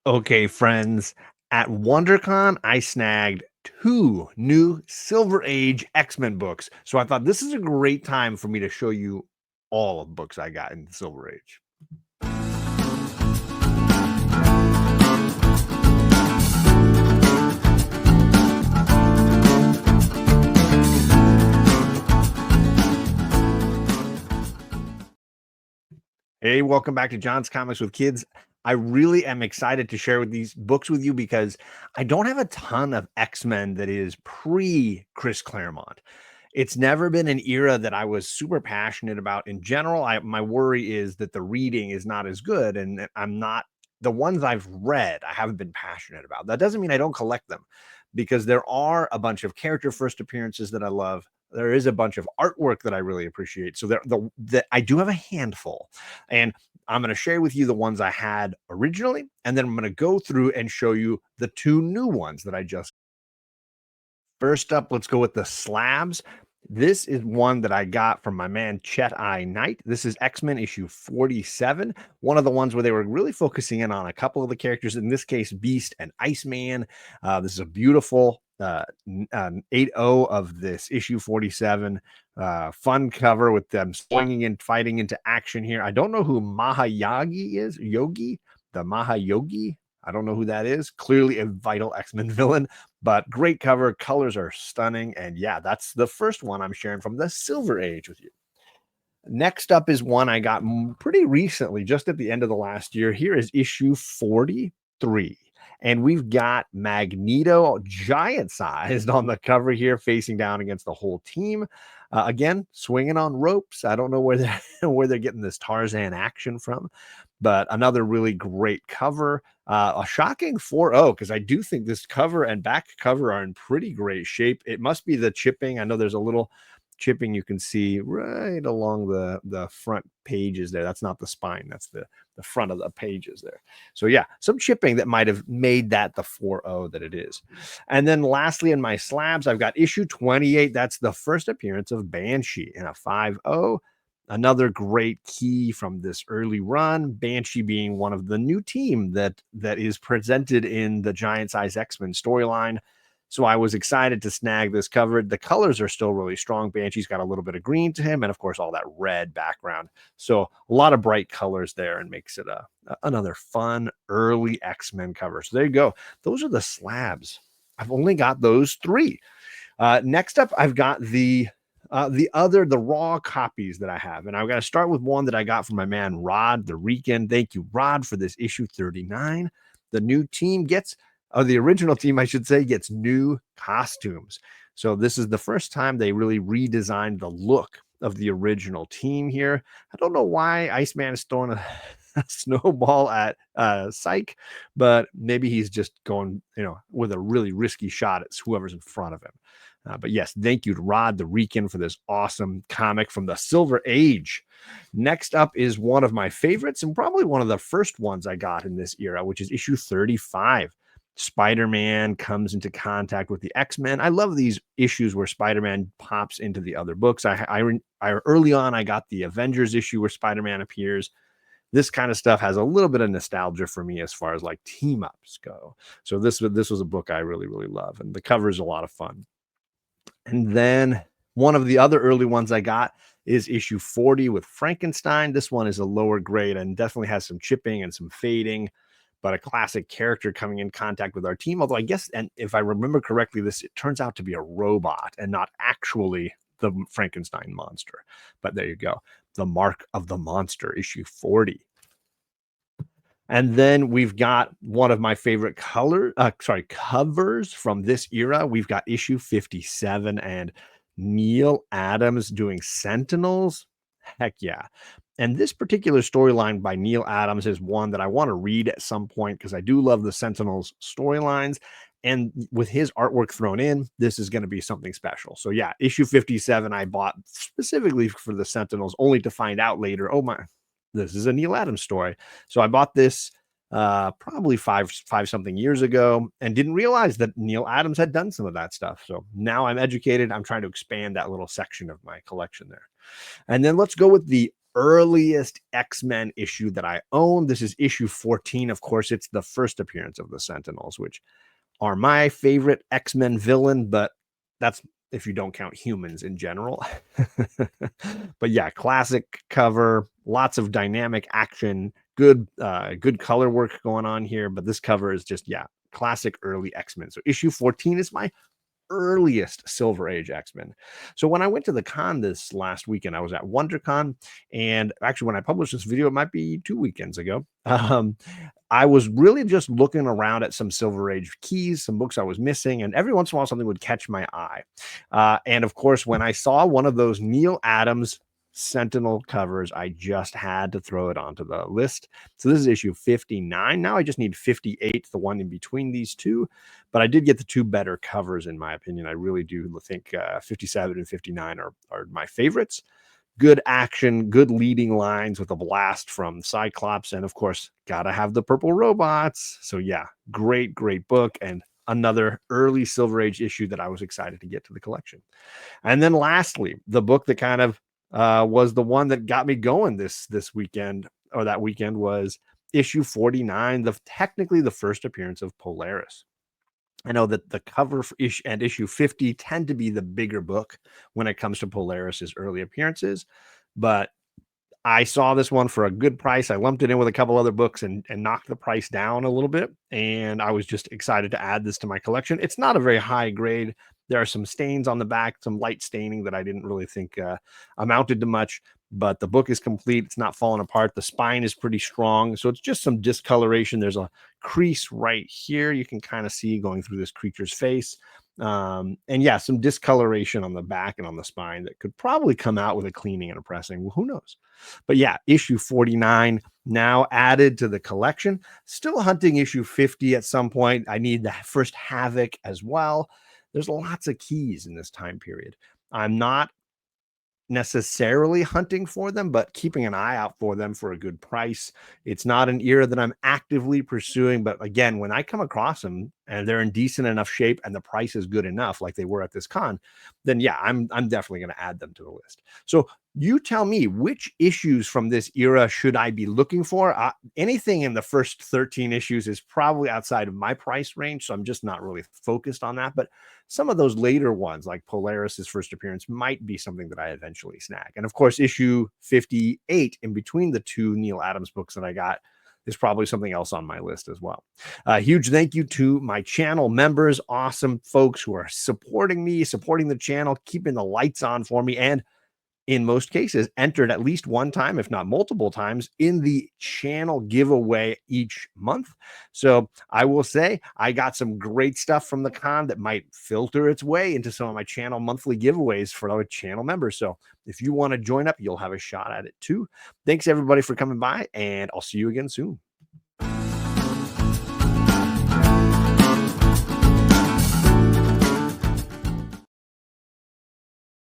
Okay, friends, at WonderCon, I snagged two new Silver Age X-Men books. So I thought this is a great time for me to show you all of the books I got in Silver Age. Hey, welcome back to John's Comics with Kids. I really am excited to share with these books with you because I don't have a ton of X-Men that is pre Chris Claremont. It's never been an era that I was super passionate about in general. My worry is that the reading is not as good, and that I'm not the ones I've read, I haven't been passionate about. That doesn't mean I don't collect them because there are a bunch of character first appearances that I love. There is a bunch of artwork that I really appreciate. So I do have a handful, and I'm going to share with you the ones I had originally, and then I'm going to go through and show you the two new ones that I just. First up, let's go with the slabs. This is one that I got from my man Chet I. Knight. This is X-Men issue 47, one of the ones where they were really focusing in on a couple of the characters, in this case, Beast and Iceman. This is a beautiful 8-0 of this issue 47. Fun cover with them swinging and fighting into action here. I don't know who Mahayagi is. Yogi, the Mahayogi. I don't know who that is. Clearly a vital X-Men villain, but great cover. Colors are stunning. And yeah, that's the first one I'm sharing from the Silver Age with you. Next up is one I got pretty recently, just at the end of the last year. Here is issue 43. And we've got Magneto, giant sized, on the cover here, facing down against the whole team. Again, swinging on ropes. I don't know where they're getting this Tarzan action from, but another really great cover. A shocking 4-0, because I do think this cover and back cover are in pretty great shape. It must be the chipping. I know there's a little chipping you can see right along the front pages there. That's not the spine, that's the front of the pages there. So yeah, some chipping that might have made that the 4-0 that it is. And then lastly, in my slabs, I've got issue 28. That's the first appearance of Banshee in a 5-0. Another great key from this early run, Banshee being one of the new team that is presented in the Giant Size X-Men storyline. So I was excited to snag this cover. The colors are still really strong. Banshee's got a little bit of green to him, and of course all that red background. So a lot of bright colors there, and makes it another fun early X-Men cover. So there you go. Those are the slabs. I've only got those three. Next up, I've got the raw copies that I have, and I've got to start with one that I got from my man Rod the Rican. Thank you, Rod, for this issue 39. The new team gets. The original team, I should say, gets new costumes. So this is the first time they really redesigned the look of the original team here. I don't know why Iceman is throwing a snowball at Psyche, but maybe he's just going, with a really risky shot at whoever's in front of him. But yes, thank you to Rod the Rican for this awesome comic from the Silver Age. Next up is one of my favorites, and probably one of the first ones I got in this era, which is issue 35. Spider-Man comes into contact with the X-Men. I love these issues where Spider-Man pops into the other books. I early on, I got the Avengers issue where Spider-Man appears. This kind of stuff has a little bit of nostalgia for me as far as like team ups go. So this was a book I really, really love, and the cover is a lot of fun. And then one of the other early ones I got is issue 40 with Frankenstein. This one is a lower grade and definitely has some chipping and some fading, but a classic character coming in contact with our team. Although I guess, and if I remember correctly, it turns out to be a robot and not actually the Frankenstein monster. But there you go. The Mark of the Monster, issue 40. And then we've got one of my favorite covers from this era. We've got issue 57 and Neil Adams doing Sentinels. Heck yeah. And this particular storyline by Neil Adams is one that I want to read at some point because I do love the Sentinels storylines. And with his artwork thrown in, this is going to be something special. So yeah, issue 57 I bought specifically for the Sentinels, only to find out later, oh my, this is a Neil Adams story. So I bought this probably five something years ago and didn't realize that Neil Adams had done some of that stuff. So now I'm educated. I'm trying to expand that little section of my collection there. And then let's go with the earliest X-Men issue that I own. This is issue 14. Of course, it's the first appearance of the Sentinels, which are my favorite X-Men villain, but that's if you don't count humans in general. But yeah, classic cover, lots of dynamic action, good color work going on here. But this cover is just, yeah, classic early X-Men. So issue 14 is my earliest Silver Age X-Men. So when I went to the con this last weekend, I was at WonderCon, and actually when I published this video, it might be 2 weekends ago. I was really just looking around at some Silver Age keys, some books I was missing, and every once in a while something would catch my eye. And of course, when I saw one of those Neil Adams Sentinel covers, I just had to throw it onto the list. So this is issue 59. Now I just need 58, the one in between these two. But I did get the two better covers, in my opinion. I really do think 57 and 59 are my favorites. Good action, good leading lines with a blast from Cyclops. And of course, gotta have the purple robots. So yeah, great book. And another early Silver Age issue that I was excited to get to the collection. And then lastly, the book that kind of was the one that got me going this weekend, or that weekend, was issue 49, technically the first appearance of Polaris. I know that the cover for issue 50 tend to be the bigger book when it comes to Polaris's early appearances, but I saw this one for a good price. I lumped it in with a couple other books and knocked the price down a little bit. And I was just excited to add this to my collection. It's not a very high grade. There are some stains on the back, some light staining that I didn't really think amounted to much, but the book is complete. It's not falling apart. The spine is pretty strong. So it's just some discoloration. There's a crease right here. You can kind of see going through this creature's face. And yeah, some discoloration on the back and on the spine that could probably come out with a cleaning and a pressing. Well, who knows? But yeah, issue 49 now added to the collection. Still hunting issue 50 at some point. I need the first Havoc as well. There's lots of keys in this time period. I'm not necessarily hunting for them, but keeping an eye out for them for a good price. It's not an era that I'm actively pursuing, but again, when I come across them and they're in decent enough shape and the price is good enough, like they were at this con, then yeah, I'm definitely going to add them to the list. So you tell me, which issues from this era should I be looking for? Anything in the first 13 issues is probably outside of my price range, so I'm just not really focused on that. But some of those later ones, like Polaris's first appearance, might be something that I eventually snag. And of course, issue 58, in between the two Neil Adams books that I got, is probably something else on my list as well. Huge thank you to my channel members, awesome folks who are supporting me, supporting the channel, keeping the lights on for me, and in most cases, entered at least one time, if not multiple times, in the channel giveaway each month. So I will say I got some great stuff from the con that might filter its way into some of my channel monthly giveaways for our channel members. So if you want to join up, you'll have a shot at it too. Thanks everybody for coming by, and I'll see you again soon.